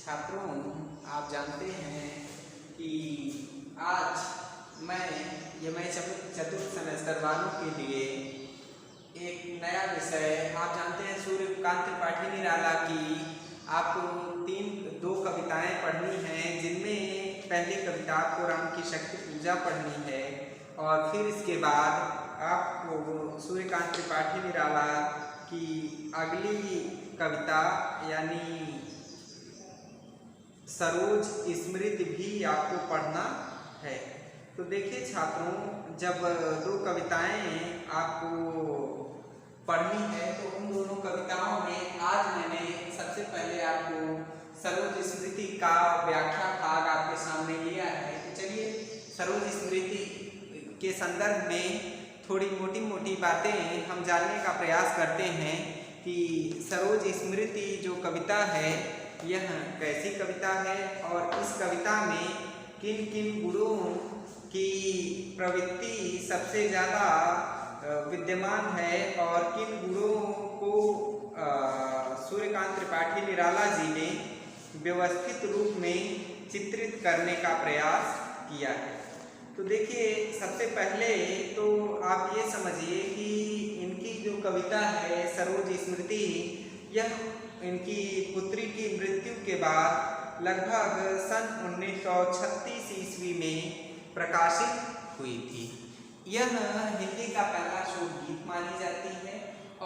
छात्रों, आप जानते हैं कि आज मैं चतुर्थ सेमेस्टर वालों के लिए एक नया विषय, आप जानते हैं सूर्यकांत त्रिपाठी निराला की आपको दो कविताएं पढ़नी हैं, जिनमें पहली कविता आपको राम की शक्ति पूजा पढ़नी है और फिर इसके बाद आपको सूर्यकांत त्रिपाठी निराला की अगली कविता यानी सरोज स्मृति भी आपको पढ़ना है। तो देखिए छात्रों, जब दो कविताएं आपको पढ़नी है तो उन दोनों कविताओं में आज मैंने सबसे पहले आपको सरोज स्मृति का व्याख्या भाग आपके सामने लिया है। तो चलिए सरोज स्मृति के संदर्भ में थोड़ी मोटी मोटी बातें हम जानने का प्रयास करते हैं कि सरोज स्मृति जो कविता है यह कैसी कविता है और इस कविता में किन किन गुणों की प्रवृत्ति सबसे ज़्यादा विद्यमान है और किन गुणों को सूर्यकांत त्रिपाठी निराला जी ने व्यवस्थित रूप में चित्रित करने का प्रयास किया है। तो देखिए, सबसे पहले तो आप ये समझिए कि इनकी जो कविता है सरोज स्मृति, यह इनकी पुत्री की मृत्यु के बाद लगभग सन 1936 ईस्वी में प्रकाशित हुई थी। यह हिंदी का पहला शोक गीत मानी जाती है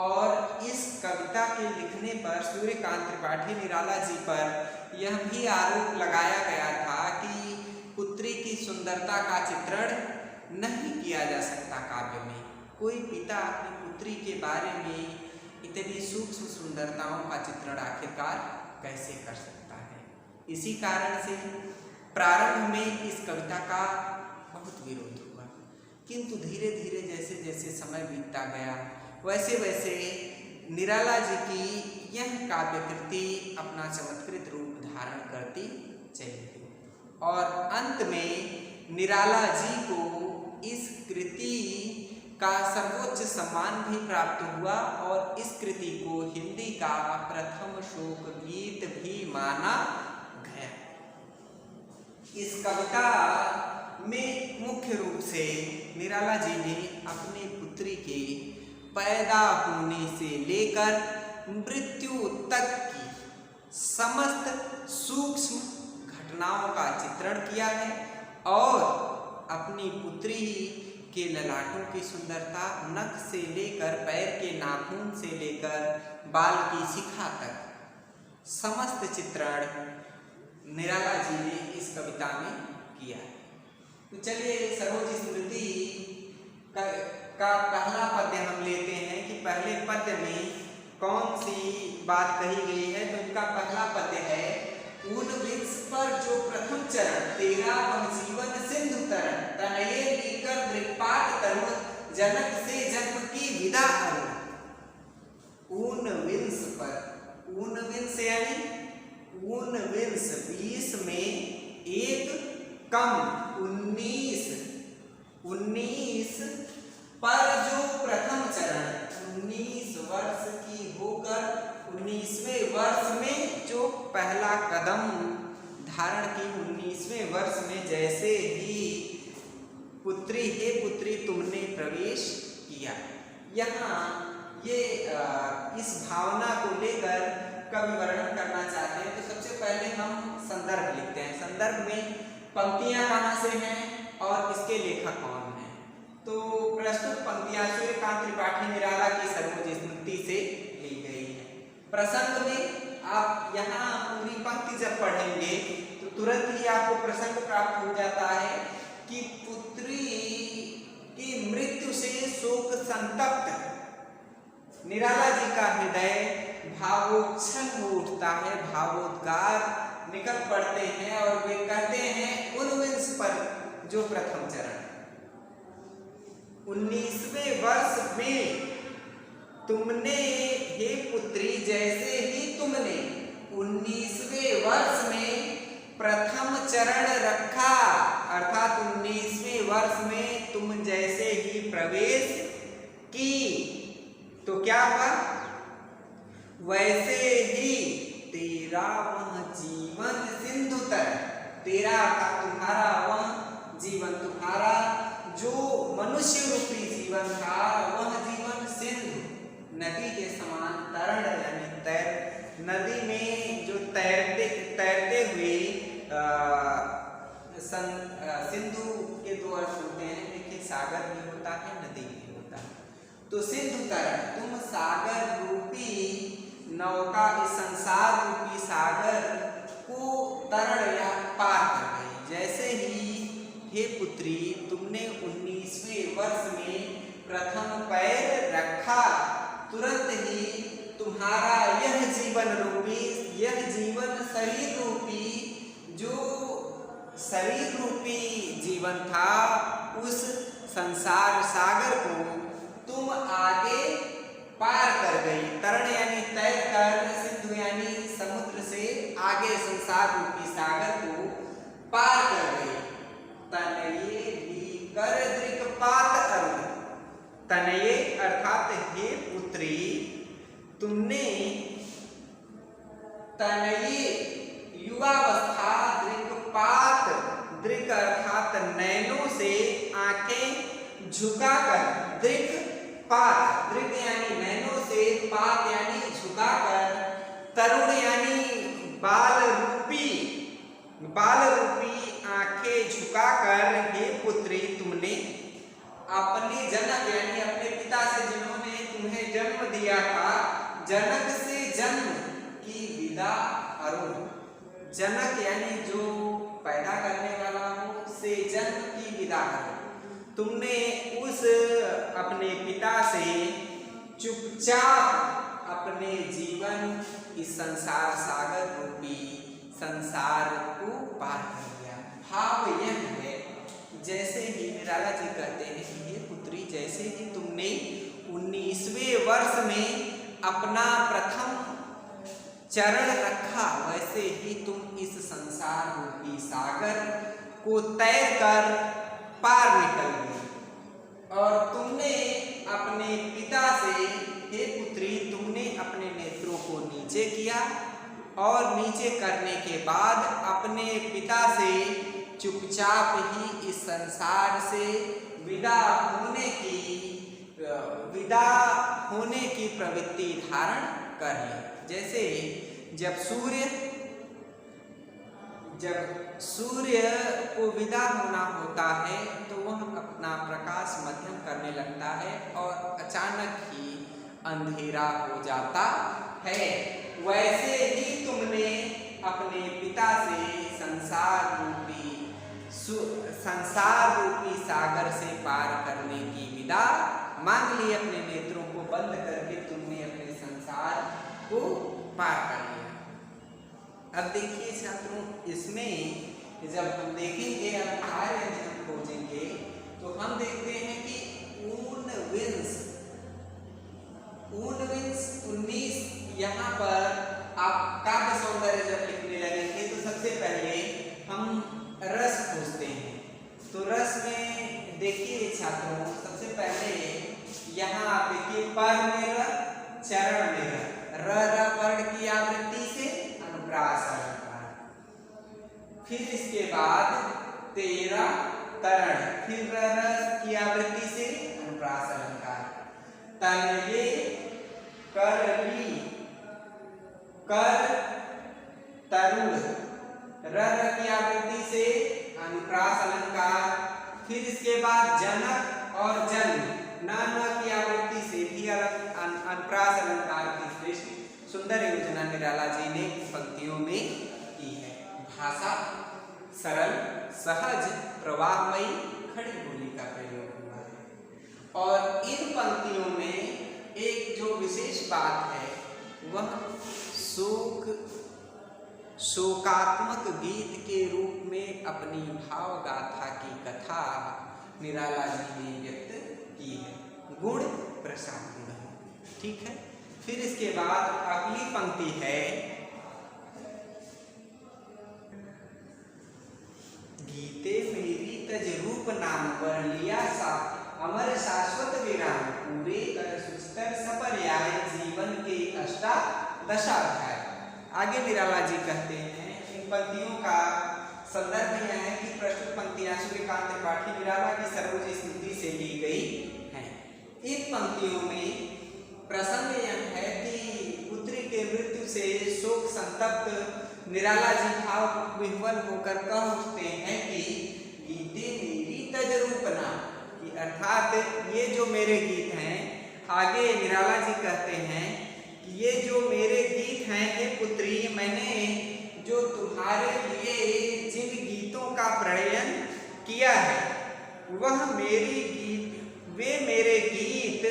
और इस कविता के लिखने पर सूर्यकांत त्रिपाठी निराला जी पर यह भी आरोप लगाया गया था कि पुत्री की सुंदरता का चित्रण नहीं किया जा सकता काव्य में। कोई पिता अपनी पुत्री के बारे में इतनी सूक्ष्म सुंदरताओं का चित्रण आखिरकार कैसे कर सकता है। इसी कारण से प्रारंभ में इस कविता का बहुत विरोध हुआ, किंतु धीरे धीरे जैसे जैसे समय बीतता गया वैसे वैसे निराला जी की यह काव्य कृति अपना चमत्कृत रूप धारण करती चली गई और अंत में निराला जी को इस कृति का सर्वोच्च सम्मान भी प्राप्त हुआ और इस कृति को हिंदी का प्रथम शोक गीत भी माना गया। इस कविता में मुख्य रूप से निराला जी ने अपनी पुत्री के पैदा होने से लेकर मृत्यु तक की समस्त सूक्ष्म घटनाओं का चित्रण किया है और अपनी पुत्री के ललाटों की सुंदरता, नख से लेकर पैर के नाखून से लेकर बाल की शिखा तक समस्त चित्रण निराला जी ने इस कविता में किया है। तो चलिए सरोज स्मृति का पहला पद्य हम लेते हैं कि पहले पद्य में कौन सी बात कही गई है। तो इनका पहला पद्य है, ऊन वृक्ष पर जो प्रथम चरण तेरा वह जीवन सिंधु तरण, तनये लीकर दृक्पात तरुण, जनक से जन्म की विदा अरुण। ऊन विंश पर, ऊन विंश यानी ऊन विंश 20 में एक कम 19 पर जो प्रथम चरण 19 वर्ष की होकर 19वें वर्ष में जो पहला कदम धारण की 19वें वर्ष में जैसे ही पुत्री हे पुत्री तुमने प्रवेश किया। यहाँ ये इस भावना को लेकर कवि वर्णन करना चाहते हैं। तो सबसे पहले हम संदर्भ लिखते हैं। संदर्भ में पंक्तियां कहाँ से हैं और इसके लेखक कौन हैं। तो प्रस्तुत पंक्तियां सूर्यकांत त्रिपाठी निराला की सरोज स्मृति से ली गई है। प्रसंग में आप यहाँ पूरी पंक्ति जब पढ़ेंगे तो तुरंत ही आपको प्रसंग प्राप्त हो जाता है कि पुत्री की मृत्यु से शोक संतप्त निराला जी का हृदय भावोच्छल हो उठता है, भावोद्गार निकल पड़ते हैं और वे कहते हैं उनविंश पर जो प्रथम चरण 19वें वर्ष में तुमने हे पुत्री जैसे ही तुमने 19वें वर्ष में प्रथम चरण रखा, अर्थात 19वें वर्ष में तुम जैसे ही प्रवेश की तो क्या हुआ, वैसे ही तेरा वह जीवन सिंधु तर, तेरा अर्थात तुम्हारा वह जीवन, तुम्हारा जो मनुष्य रूपी जीवन था वह जीवन सिंधु नदी के समान तरण यानी तैर, नदी में जो तैरते हुए सिंधु के दो अर्थ होते हैं, देखिए सागर भी होता है नदी भी होता है। तो सिंधु तरण, तुम सागर रूपी नौका, इस संसार रूपी सागर को तरण या पार कर गई। जैसे ही हे पुत्री तुमने 19वें वर्ष में प्रथम पैर रखा, तुरंत ही तुम्हारा यह जीवन रूपी, यह जीवन शरीर रूपी, जो शरीर रूपी जीवन था, उस संसार सागर को तुम आगे पार कर गई। तरण यानी तैर कर, सिंधु यानी समुद्र से आगे संसार रूपी सागर को पार कर गई। तनये भी कर दृक्पात अरुण, तनये अर्थात हे पुत्री तुमने तनये युवावस्था, दृक्पात, दृक् अर्थात नैनों से आंखें झुकाकर, दृक्पात, दृक् यानी नैनों से, पात यानी झुकाकर, तरुण यानी बाल रूपी, बाल रूपी आंखें झुकाकर हे पुत्री तुमने अपने जनक यानी अपने पिता से, जिन्होंने तुम्हें जन्म दिया था, जनक से जन्म की विदा अरुण, जनक यानी जो पैदा करने वाला हो, से जन्म की विदा अरुण, तुमने उस अपने पिता से चुपचाप अपने जीवन इस संसार सागर रूपी संसार को पार कर लिया। भाव यह है, जैसे ही निराला जी कहते हैं कि ये पुत्री जैसे ही तुमने 19वें वर्ष में अपना प्रथम चरण रखा, वैसे ही तुम इस संसार रूपी सागर को तैर कर पार निकल गई। और तुमने अपने पिता से, हे पुत्री तुमने अपने नेत्रों को नीचे किया, और नीचे करने के बाद अपने पिता से चुपचाप ही इस संसार से विदा होने की प्रवृत्ति धारण कर ली। जैसे जब सूर्य को विदा होना होता है तो वह अपना प्रकाश मध्यम करने लगता है और अचानक ही अंधेरा हो जाता है, वैसे ही तुमने अपने पिता से संसार रूपी सागर से पार करने की विदा मांग ली। अपने नेत्रों को बंद करके तुमने अपने संसार को पार कर लिया। अब देखिए छात्रों, इसमें जब हम देखेंगे अध्याय यदि हम खोजेंगे तो हम देखते हैं कि ऊनविंश 19 यहाँ पर आप काव्य सौंदर्य जब लिखने लगेंगे तो सबसे पहले हम रस खोजते हैं। तो रस में देखिए छात्रों, सबसे पहले यहाँ आप देखिए पर में र, चरण में र वर्ण की आवृत्ति से अनुप्रास अलंकार, फिर इसके बाद तेरा तरण, फिर र की आवृत्ति से अनुप्रास अलंकार, तनये करली, कर तरुण, र की आवृत्ति से अनुप्रास अलंकार, फिर इसके बाद जनक और जन्म, न की आवृत्ति से भी अनुप्रास अलंकार की श्रेष्ठ सुंदर योजना निराला जी ने पंक्तियों में की है। भाषा सरल, सहज, प्रवाहमयी, खड़ी बोली का प्रयोग हुआ है। और इन पंक्तियों में एक जो विशेष बात है वह शोकात्मक गीत के रूप में अपनी भाव गाथा की कथा निराला जी ने व्यक्त की है। गुण प्रसाद गुण, ठीक है। फिर इसके बाद अगली पंक्ति है, गीते मेरी तज रूप नाम वर लिया सा अमर शाश्वत विराम, पूरे कर सुचितर सपर्याय जीवन के अष्टादशाध्याय। आगे निराला जी कहते हैं, इन पंक्तियों का संदर्भ यह है कि प्रस्तुत पंक्तियां सूर्यकांत त्रिपाठी निराला की सरोज स्मृति से ली गई हैं। इन पंक्तियों में प्रसंग यह है कि पुत्री के मृत्यु से शोक संतप्त निराला जी भाव विह्वल होकर कह उठते हैं कि गीते मेरी तज रूपना, कि अर्थात ये जो मेरे गीत हैं, आगे निराला जी कहते हैं कि ये जो मेरे गीत हैं हे पुत्री, मैंने जो तुम्हारे लिए जिन गीतों का प्रणयन किया है वह वे मेरे गीत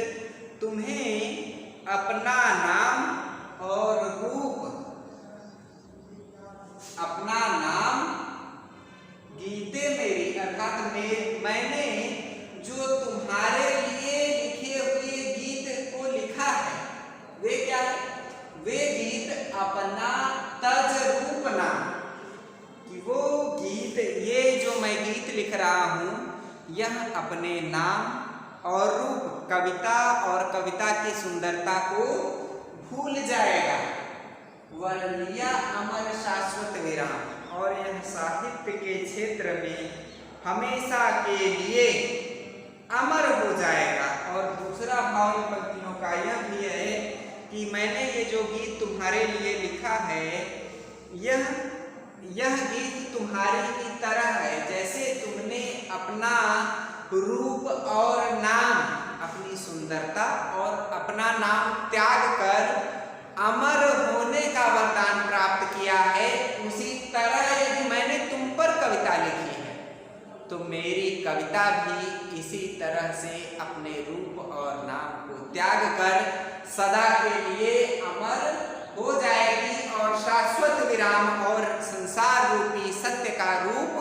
तुम्हें अपना नाम और रूप, अपना नाम गीते मेरी, अर्थात मैंने जो तुम्हारे लिए लिखे हुए गीत को लिखा है वे क्या है? वे गीत अपना तज रूप नाम, कि वो गीत, ये जो मैं गीत लिख रहा हूँ यह अपने नाम और रूप, कविता और कविता की सुंदरता को भूल जाएगा। वर्णिया अमर शाश्वत विराम, और यह साहित्य के क्षेत्र में हमेशा के लिए अमर हो जाएगा। और दूसरा भाव इन पंक्तियों का यह भी है कि मैंने ये जो गीत तुम्हारे लिए लिखा है यह गीत तुम्हारे की तरह है, जैसे तुमने अपना रूप और नाम, अपनी सुंदरता और अपना नाम त्याग कर अमर होने का वरदान प्राप्त किया है, उसी तरह यदि मैंने तुम पर कविता लिखी है तो मेरी कविता भी इसी तरह से अपने रूप और नाम को त्याग कर सदा के लिए अमर हो जाएगी और शाश्वत विराम और संसार रूपी सत्य का रूप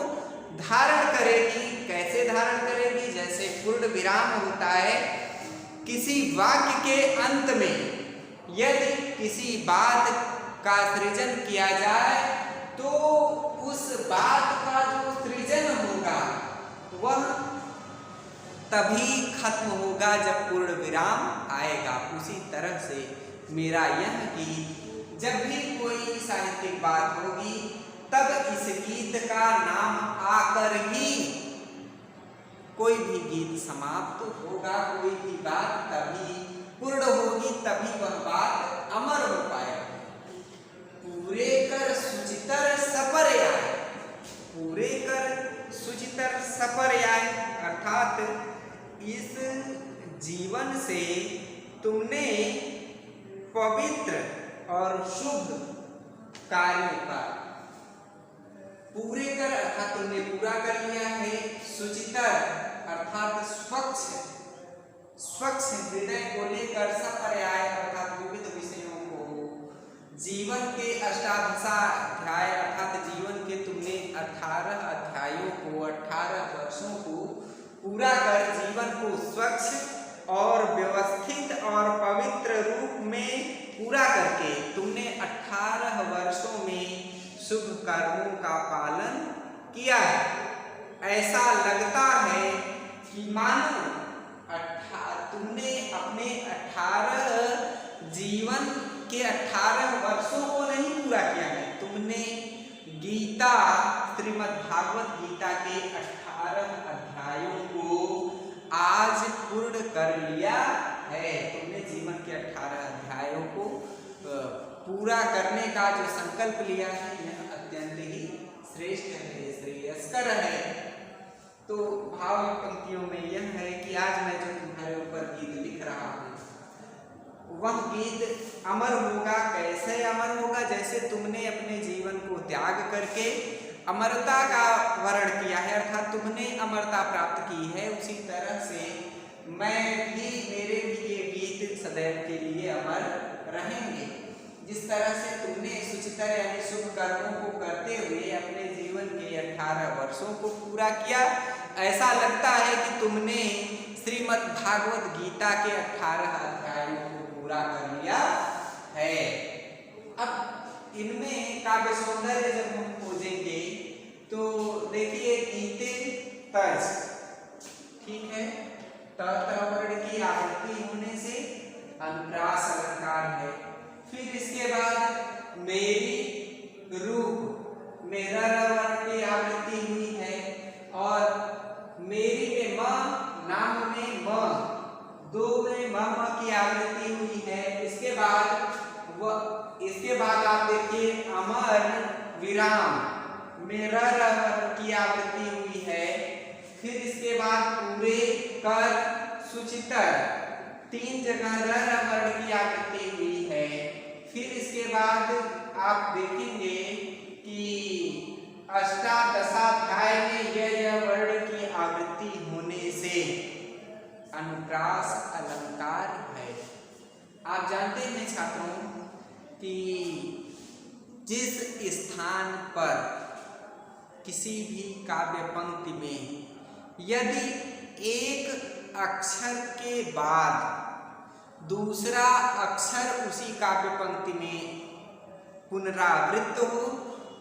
धारण करेगी। कैसे धारण करेगी? जैसे पूर्ण विराम होता है किसी वाक्य के अंत में, यदि किसी बात का सृजन किया जाए तो उस बात का जो सृजन होगा वह तभी खत्म होगा जब पूर्ण विराम आएगा। उसी तरह से मेरा यह गीत, जब भी कोई साहित्यिक बात होगी तब इस गीत का नाम आकर ही कोई भी गीत समाप्त होगा, कोई भी बात तभी पूर्ण होगी, तभी वह बात अमर हो पाएगी। पूरे कर सुचितर सपर आए, पूरे कर सुचितर सपर आए, अर्थात इस जीवन से तुमने पवित्र और शुभ कार्यों का पूरे कर, अर्थात तुमने पूरा कर लिया है। सुचितर अर्थात स्वच्छ हृदय को लेकर सपर्याय अर्थात विविध विषयों को, जीवन के अष्टादशाध्याय अर्थात जीवन के तुमने 18 अध्यायों को, 18 वर्षों को पूरा कर जीवन को स्वच्छ और व्यवस्थित और पवित्र रूप में पूरा करके तुमने 18 वर्षों में शुभ कर्मों का पालन किया है। ऐसा लगता है कि मानो तुमने अपने 18 जीवन के 18 वर्षों को नहीं पूरा किया है, तुमने गीता, श्रीमद् भागवत गीता के 18 अध्यायों को आज पूर्ण कर लिया है। तुमने जीवन के 18 अध्यायों को पूरा करने का जो संकल्प लिया है यह अत्यंत ही श्रेष्ठ है, श्रेयस्कर है। तो भाव पंक्तियों में यह है कि आज मैं जो तुम्हारे ऊपर गीत लिख रहा हूँ वह गीत अमर होगा। कैसे अमर होगा? जैसे तुमने अपने जीवन को त्याग करके अमरता का वर्ण किया है, अर्थात तुमने अमरता प्राप्त की है, उसी तरह से मैं भी, मेरे भी ये गीत सदैव के लिए अमर रहेंगे। जिस तरह से तुमने सुचितर यानी शुभ कर्मों को करते हुए अपने जीवन के 18 वर्षों को पूरा किया, ऐसा लगता है कि तुमने श्रीमद् भागवत गीता के 18 अध्यायों को पूरा कर लिया है। अब इनमें काव्य सौंदर्य जब हम खोजेंगे तो देखिए गीते तज, ठीक है, तवर्ण की आवृत्ति होने से अनुप्रास अलंकार है। फिर इसके बाद मेरी रूप में र वर्ण की आवृत्ति हुई है और मेरी में म, नाम में म, दो में म की आवृत्ति हुई है। इसके बाद आप देखिए अमर विराम में र वर्ण की आवृत्ति हुई है। फिर इसके बाद पूरे कर सुचितर 3 जगह र वर्ण की आवृत्ति हुई है। फिर इसके बाद आप देखेंगे कि अष्टादशाध्याय में यह वर्ण की आवृत्ति होने से अनुप्रास अलंकार है। आप जानते हैं छात्रों कि जिस स्थान पर किसी भी काव्य पंक्ति में यदि एक अक्षर के बाद दूसरा अक्षर उसी काव्य पंक्ति में पुनरावृत्त हो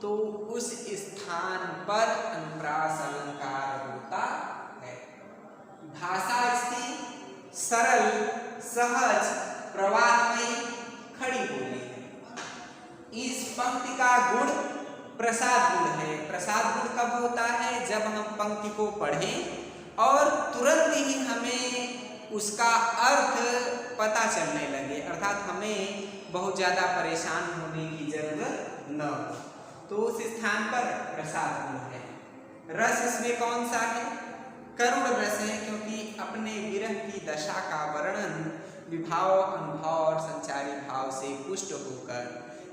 तो उस स्थान पर अनुप्रास अलंकार होता है। भाषा इसकी सरल, सहज, प्रवाहमयी, खड़ी बोली है। इस पंक्ति का गुण प्रसाद गुण है। प्रसाद गुण कब होता है? जब हम पंक्ति को पढ़ें और तुरंत ही हमें उसका अर्थ पता चलने लगे, अर्थात हमें बहुत ज्यादा परेशान होने की जरूरत न हो, तो उस स्थान पर प्रसाद गुण है। रस इसमें कौन सा है? करुण रस है, क्योंकि अपने विरह की दशा का वर्णन विभाव, अनुभव और संचारी भाव से पुष्ट होकर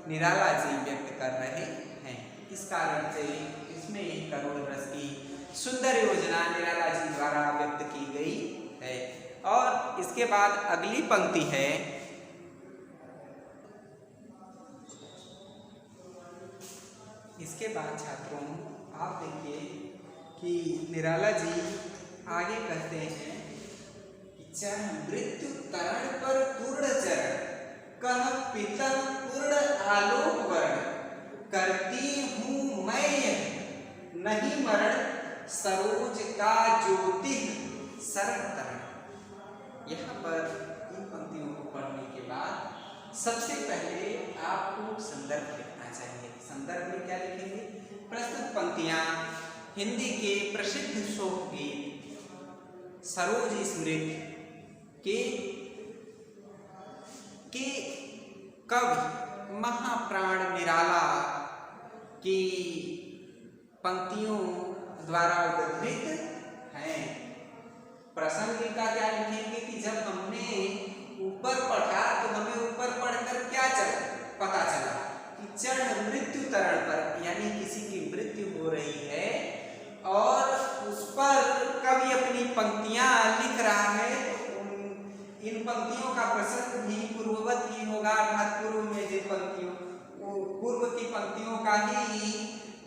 निराला जी व्यक्त कर रहे हैं। इस कारण से इसमें करुण रस की सुंदर योजना निराला जी द्वारा व्यक्त की गई है। और इसके बाद अगली पंक्ति है, इसके बाद छात्रों आप देखिए कि निराला जी आगे कहते हैं कि चरण मृत्यु तरण पर पूर्ण चरण कह पीतम पूर्ण आलोक वर्ण करती हूँ मैं नहीं मरण सरोज का ज्योति शरण तरण। यहाँ पर इन पंक्तियों को पढ़ने के बाद सबसे पहले आपको संदर्भ लिखना चाहिए। संदर्भ में क्या लिखेंगे? प्रस्तुत पंक्तियां हिंदी के प्रसिद्ध शोक गीत सरोज स्मृति के कवि महाप्राण निराला की पंक्तियों द्वारा उद्धृत हैं। प्रसंग का क्या लिखेंगे कि जब हमने ऊपर पढ़ा तो हमें ऊपर पढ़कर क्या पता चला कि चढ़ मृत्यु तरण पर, यानी किसी की मृत्यु हो रही है और उस पर कवि अपनी पंक्तियां लिख रहा है, तो इन पंक्तियों का प्रसंग भी पूर्ववत ही होगा, अर्थात पूर्व में जिन पंक्तियों, पूर्व की पंक्तियों का ही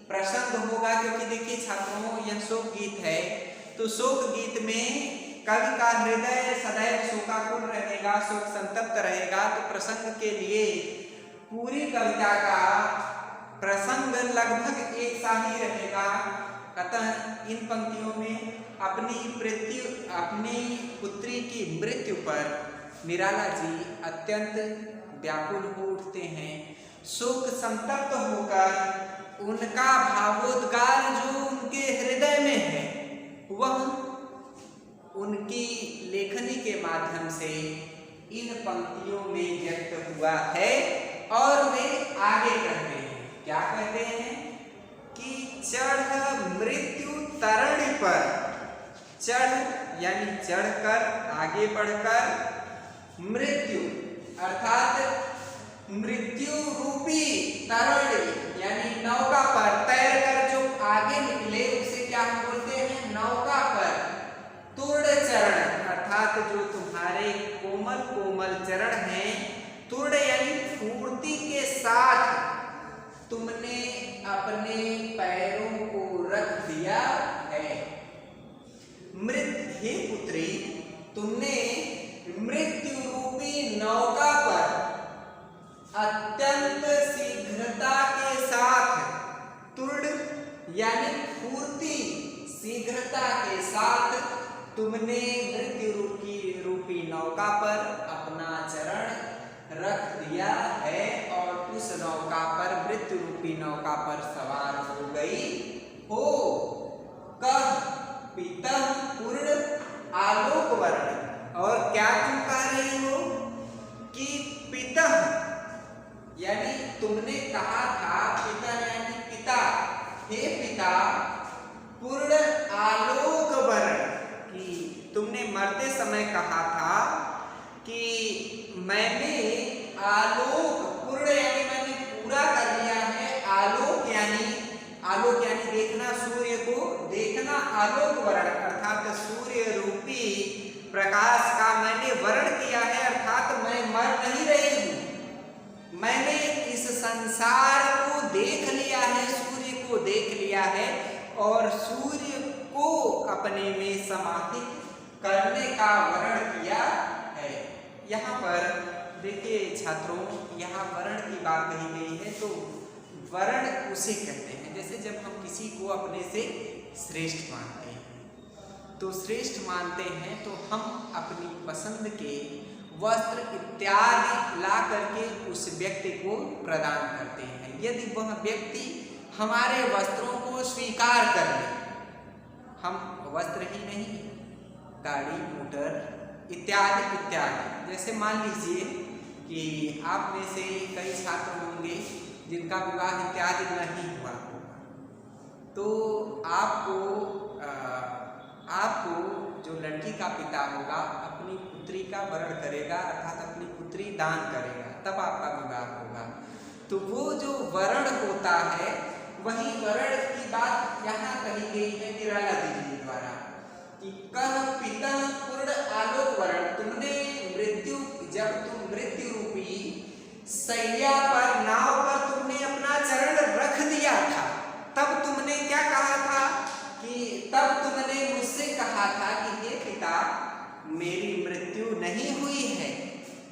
प्रसंग होगा। क्योंकि देखिए छात्रों, यह शोक गीत है, तो शोक गीत में कवि का हृदय सदैव शोकाकुल रहेगा, शोक संतप्त रहेगा, तो प्रसंग के लिए पूरी कविता का प्रसंग लगभग एक सा ही रहेगा। अतः इन पंक्तियों में अपनी पुत्री की मृत्यु पर निराला जी अत्यंत व्याकुल हो उठते हैं। शोक संतप्त होकर उनका भावोद्गार जो उनके हृदय में है वह उनकी लेखनी के माध्यम से इन पंक्तियों में व्यक्त हुआ है। और वे आगे कहते हैं, क्या कहते हैं कि चढ़ मृत्यु तरण पर, चढ़ यानी चढ़कर, आगे बढ़कर, मृत्यु अर्थात मृत्यु रूपी तरण यानी नौका पर तैर कर जो आगे निकले उसे क्या बोलते हैं? नौका पर। तुर्ण चरण अर्थात जो तुम्हारे कोमल कोमल चरण हैं, तुर्ण यानी फूर्ति के साथ तुमने अपने पैरों को रख दिया है। हे पुत्री, तुमने मृत्यु रूपी नौका पर अत्यंत शीघ्रता के साथ, तुर्ण यानी फूर्ति, शीघ्रता के साथ तुमने मृत्यु रूपी नौका पर अपना चरण रख दिया है और उस नौका पर, मृत्यु रूपी नौका तुमने कहा था, पिता यानी पिता, हे पिता पूर्ण आलोक वर्ण, कि तुमने मरते समय कहा था कि मैंने आलोक, पूर्ण यानी मैंने पूरा कर लिया है, आलोक यानी देखना, सूर्य को देखना, आलोक वर्ण अर्थात सूर्य रूपी प्रकाश का मैंने वर्ण किया है, अर्थात मैं मर नहीं रही हूँ, मैंने इस संसार को देख लिया है, सूर्य को देख लिया है और सूर्य को अपने में समाहित करने का वर्ण किया है। यहाँ पर देखिए छात्रों, यहाँ वर्ण की बात कही गई है, तो वर्ण उसे कहते हैं जैसे जब हम किसी को अपने से श्रेष्ठ मानते हैं, तो श्रेष्ठ मानते हैं तो हम अपनी पसंद के वस्त्र इत्यादि ला करके उस व्यक्ति को प्रदान करते हैं। यदि वह व्यक्ति हमारे वस्त्रों को स्वीकार कर ले, हम वस्त्र ही नहीं, गाड़ी, मोटर इत्यादि इत्यादि, जैसे मान लीजिए कि आप में से कई छात्र होंगे जिनका विवाह इत्यादि नहीं हुआ होगा, तो आपको जो लड़की का पिता होगा अपनी पुत्री का वरण करेगा, अर्थात अपनी पुत्री दान करेगा, तब आपका विवाह होगा। तो वो जो वरण होता है, वही वरण की बात यहाँ कही गई है निराला दीदी द्वारा कि कह पिता पूर्ण आलोक वरण, तुमने मृत्यु, जब तुम मृत्यु रूपी सैया पर, नाव पर तुमने अपना चरण रख दिया था, तब तुमने क्या कहा था कि तब तुमने मुझसे कहा था कि हे पिता मेरी मृत्यु नहीं हुई है,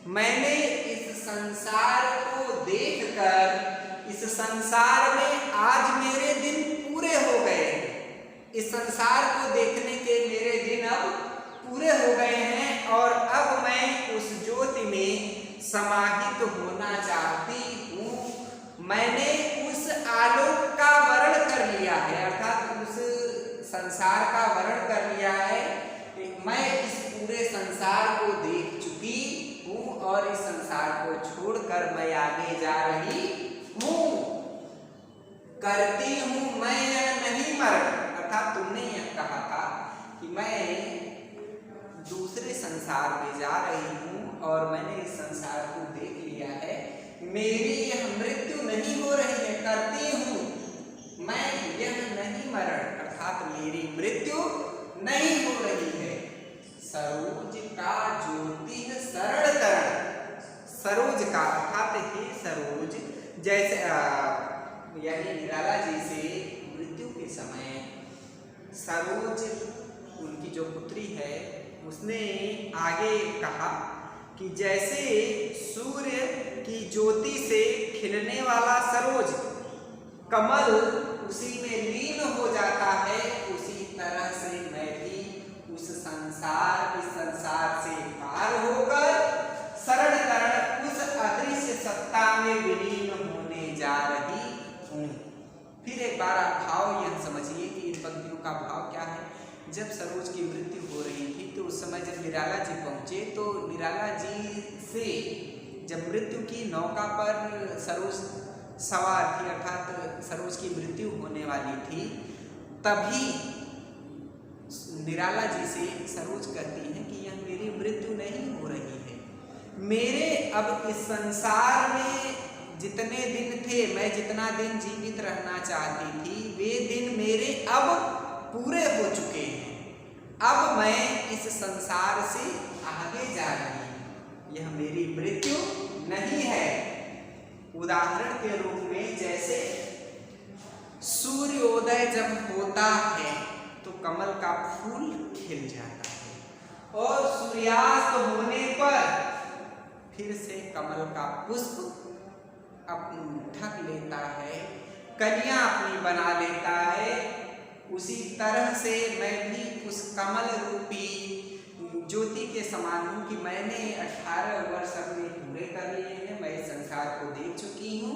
मैंने इस संसार को देखकर, इस संसार में आज मेरे दिन पूरे हो गए, इस संसार को देखने के मेरे दिन अब पूरे हो गए हैं और अब मैं उस ज्योति में समाहित होना चाहती हूँ। मैंने उस आलोक का वर्ण कर लिया है, अर्थात उस संसार का वर्ण कर लिया है, मैं इस पूरे संसार को देख चुकी हूँ और इस संसार को छोड़कर मैं आगे जा रही हूँ, करती हूँ मैं यह नहीं मरण, अर्थात तुमने यह कहा था कि मैं दूसरे संसार में जा रही हूँ और मैंने इस संसार को देख लिया है, मेरी यह मृत्यु नहीं हो रही है, करती हूँ मैं यह नहीं मरण, अर्थात मेरी मृत्यु नहीं हो रही है। सरोज का ज्योति सरल तरण, सरोज का अर्थात हे सरोज, जैसे यानी निराला जी से मृत्यु के समय सरोज उनकी जो पुत्री है उसने आगे कहा कि जैसे सूर्य की ज्योति से खिलने वाला सरोज कमल उसी में लीन हो जाता है, उसी तरह से मैं भी उस संसार, इस संसार से पार होकर शरण तरण उस अदृश्य सत्ता में विलीन होने जा रही हूँ। फिर एक बार आप भाव यह समझिए कि इन पंक्तियों का भाव क्या है। जब सरोज की मृत्यु हो रही थी तो उस समय जब निराला जी पहुंचे तो निराला जी से जब मृत्यु की नौका पर सरोज सवार थी, अर्थात सरोज की मृत्यु होने वाली थी, तभी निराला जी से सरोज कहती है कि यह मेरी मृत्यु नहीं हो रही है, मेरे अब इस संसार में जितने दिन थे, मैं जितना दिन जीवित रहना चाहती थी, वे दिन मेरे अब पूरे हो चुके हैं, अब मैं इस संसार से आगे जा रही हूँ, यह मेरी मृत्यु नहीं है। उदाहरण के रूप में जैसे सूर्योदय जब होता है तो कमल का फूल खिल जाता है और सूर्यास्त होने पर फिर से कमल का पुष्प ढक लेता है, कलियां अपनी बना लेता है, उसी तरह से मैं भी उस कमल रूपी ज्योति के समान हूँ कि मैंने 18 वर्ष अपने पूरे कर लिए हैं, मैं संसार को देख चुकी हूँ,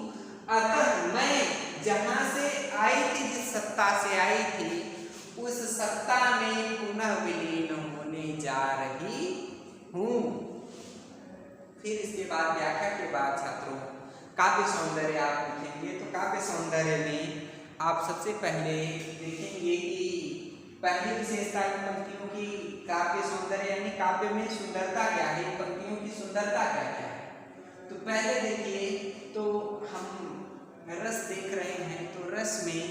अतः मैं जहाँ से आई थी, जिस सत्ता से आई थी, उस सत्ता में पुनः विलीन होने जा रही हूँ। फिर इसके बाद व्याख्या के बाद छात्रों काव्य सौंदर्य आप लिखेंगे तो काव्य सौंदर्य में आप सबसे पहले देखेंगे कि पहली विशेषता इन पंक्तियों की काव्य सौंदर्य यानी काव्य में सुंदरता क्या है, पंक्तियों की सुंदरता क्या क्या है। तो पहले देखिए तो हम रस देख रहे हैं तो रस में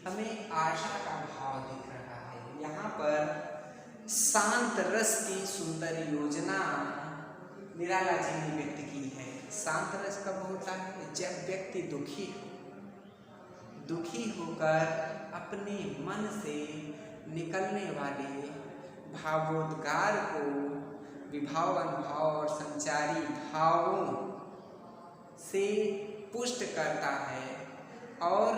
हमें आशा का भाव दिख रहा है। यहाँ पर शांत रस की सुंदर योजना निराला जी ने व्यक्त की है। शांत रस कब होता है? जब व्यक्ति दुखी होकर अपने मन से निकलने वाले भावोद्गार को विभाव अनुभाव और संचारी भावों से पुष्ट करता है और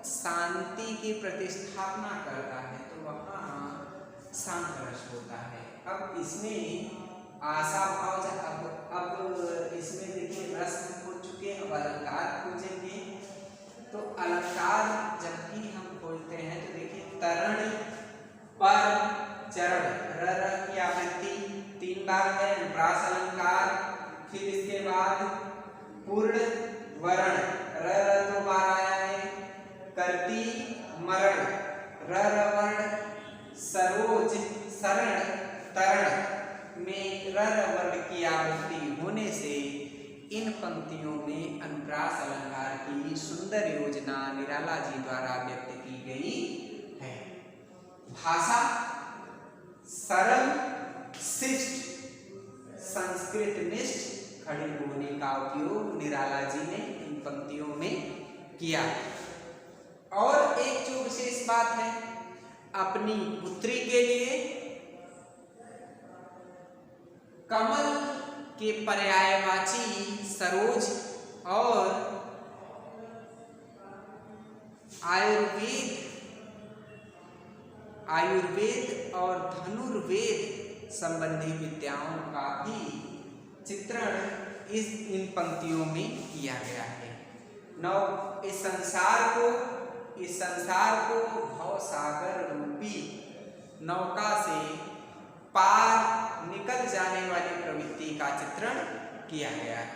शांति की प्रतिस्थापना करता है, तो वहाँ शांत रस होता है। अब इसमें आशा भाव अब इसमें देखिए रस हम खोज चुके हैं, अब अलंकार खोजेंगे। तो अलंकार जब भी हम खोजते हैं तो देखिए तरण पर चरण र की आवृत्ति 3 बार है, अनुप्रास अलंकार, फिर इसके बाद पूर्ण वर्ण र 2 बार आया है, करती मरण र वर्ण, सरोज शरण तरण में र वर्ण की आवृत्ति होने से इन पंक्तियों में अनुप्रास अलंकार की सुंदर योजना निराला जी द्वारा व्यक्त की गई है। भाषा सरल शिष्ट संस्कृत निष्ठ खड़ी बोली का उपयोग निराला जी ने इन पंक्तियों में किया। और एक जो विशेष बात है, अपनी पुत्री के लिए कमल के पर्यायवाची सरोज और आयुर्वेद और धनुर्वेद संबंधी विद्याओं का भी चित्रण इन पंक्तियों में किया गया है। इस संसार को भवसागर रूपी नौका से पार निकल जाने वाली प्रवृत्ति का चित्रण किया गया है।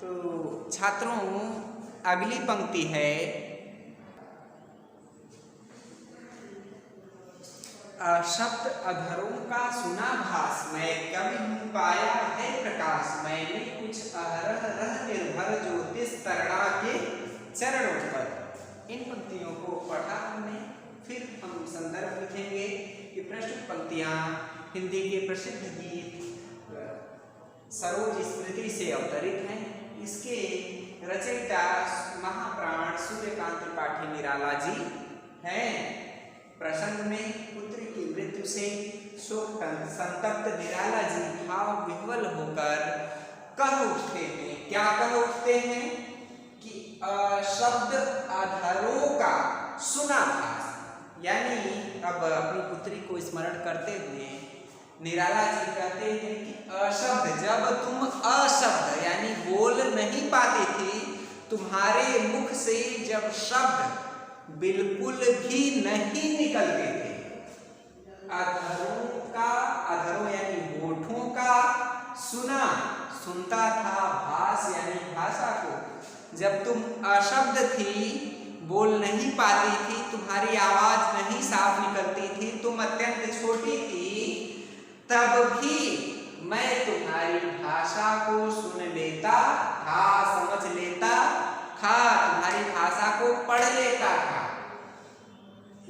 तो छात्रों अगली पंक्ति है, शब्द अधरों का सुना भास, मैं कभी हूँ पाया है प्रकाश, मैंने कुछ अहरह रह निर्भर ज्योतिष तरणा के चरणों पर। इन पंक्तियों को पढ़ा हमने, फिर हम संदर्भ लिखेंगे कि प्रस्तुत पंक्तियां हिंदी के प्रसिद्ध गीत सरोज स्मृति से अवतरित हैं। इसके रचयिता महाप्राण सूर्यकांत त्रिपाठी निराला जी हैं। प्रसंग में पुत्री की मृत्यु से शोक संतप्त निराला जी भाव विह्वल होकर कह उठते हैं। क्या कह उठते हैं कि शब्द अधरों का सुना था, यानी अब अपनी पुत्री को स्मरण करते हुए निराला जी कहते हैं कि अशब्द, जब तुम अशब्द यानी बोल नहीं पाती थी, तुम्हारे मुख से जब शब्द बिल्कुल भी नहीं निकलते थे, अधरों यानी होठों का सुनता था, भास यानी भाषा को, जब तुम अशब्द थी, बोल नहीं पाती थी, तुम्हारी आवाज नहीं साफ निकलती थी, तुम अत्यंत छोटी थी, तब भी मैं तुम्हारी भाषा को सुन लेता था, समझ लेता था, तुम्हारी भाषा को पढ़ लेता था।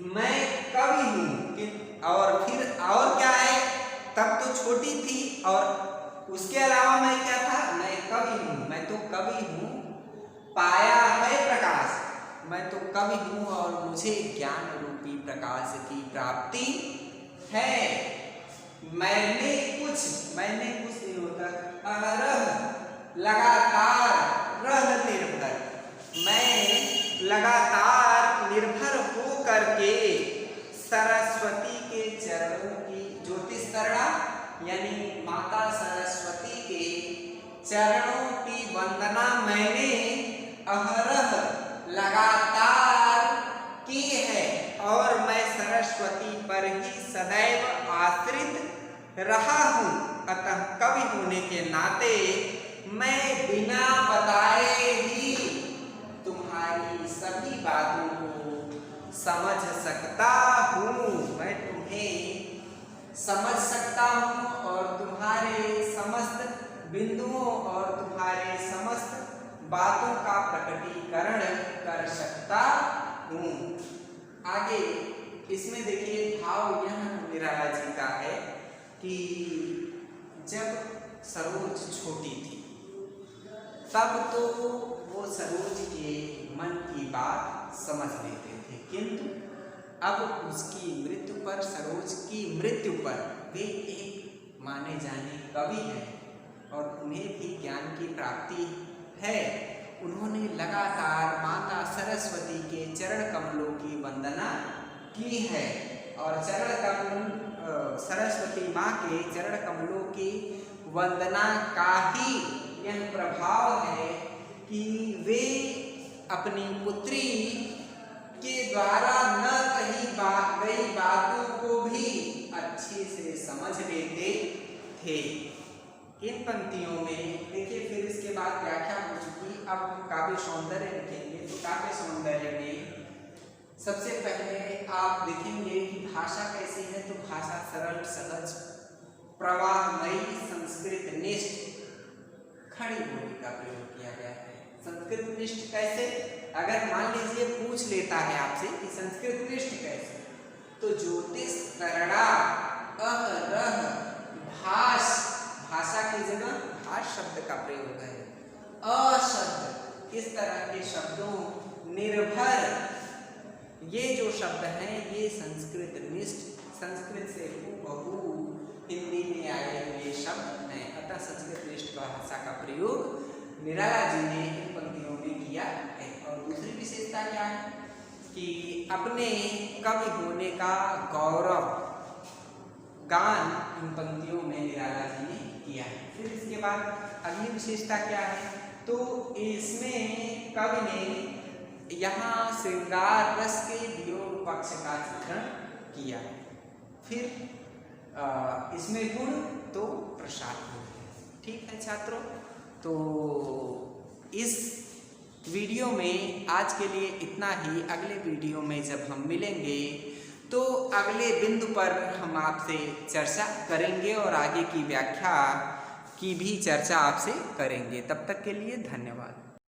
मैं कवि हूँ, और फिर और क्या है, तब तो छोटी थी, और उसके अलावा मैं क्या था, मैं कवि हूँ, मैं तो कवि हूँ, पाया है प्रकाश, मैं तो कवि हूँ और मुझे ज्ञान रूपी प्रकाश की प्राप्ति है। मैंने कुछ दिनों तक अहरह लगातार रह निर्भर, मैं लगातार निर्भर हो करके सरस्वती के चरणों की, ज्योतिष तरणा यानी माता सरस्वती के चरणों की वंदना मैंने अहरह लगातार की है, और मैं सरस्वती पर ही सदैव आश्रित रहा हूँ। अतः कवि होने के नाते मैं बिना बताए ही बातों को समझ सकता हूँ, मैं तुम्हें समझ सकता हूँ और तुम्हारे समस्त बिंदुओं और तुम्हारे समस्त बातों का प्रकटीकरण कर सकता हूँ। आगे इसमें देखिए भाव यह निराला जी का है कि जब सरोज छोटी थी तब तो वो सरोज के मन की बात समझ लेते थे, किंतु अब उसकी मृत्यु पर, सरोज की मृत्यु पर वे एक माने जाने कवि हैं और उन्हें भी ज्ञान की प्राप्ति है। उन्होंने लगातार माता सरस्वती के चरण कमलों की वंदना की है और सरस्वती माँ के चरण कमलों की वंदना का ही यह प्रभाव है कि वे अपनी पुत्री के द्वारा न कही गई बातों को भी अच्छे से समझ लेते थे। इन पंक्तियों में देखिए, फिर इसके बाद व्याख्या हो चुकी, अब हम काव्य सौंदर्य लिखेंगे। तो काव्य सौंदर्य में सबसे पहले आप देखेंगे कि भाषा कैसी है। तो भाषा सरल, सहज, प्रवाहमयी, संस्कृत निष्ठ, खड़ी बोली का प्रयोग किया गया है। संस्कृत निष्ठ कैसे? अगर मान लीजिए पूछ लेता है आपसे कि संस्कृत निष्ठ कैसे, तो ज्योतिष, तरड़ा, अह, भाष, भाषा की जगह भाष शब्द का प्रयोग है। अशब्द, इस तरह के शब्दों, निर्भर, ये जो शब्द हैं ये संस्कृत निष्ठ, संस्कृत से हूबहू हिंदी में आए हुए शब्द हैं। अतः संस्कृत निष्ठ भाषा का प्रयोग निराला जी ने इन पंक्तियों में किया है। और दूसरी विशेषता क्या है कि अपने कवि होने का गौरव गान इन पंक्तियों में निराला जी ने किया है। फिर इसके बाद अगली विशेषता क्या है? तो इसमें कवि ने यहाँ श्रृंगार रस के वियोग पक्ष का चित्रण किया है। फिर इसमें गुण तो प्रसाद गुण है। ठीक है छात्रों, तो इस वीडियो में आज के लिए इतना ही। अगले वीडियो में जब हम मिलेंगे तो अगले बिंदु पर हम आपसे चर्चा करेंगे और आगे की व्याख्या की भी चर्चा आपसे करेंगे। तब तक के लिए धन्यवाद।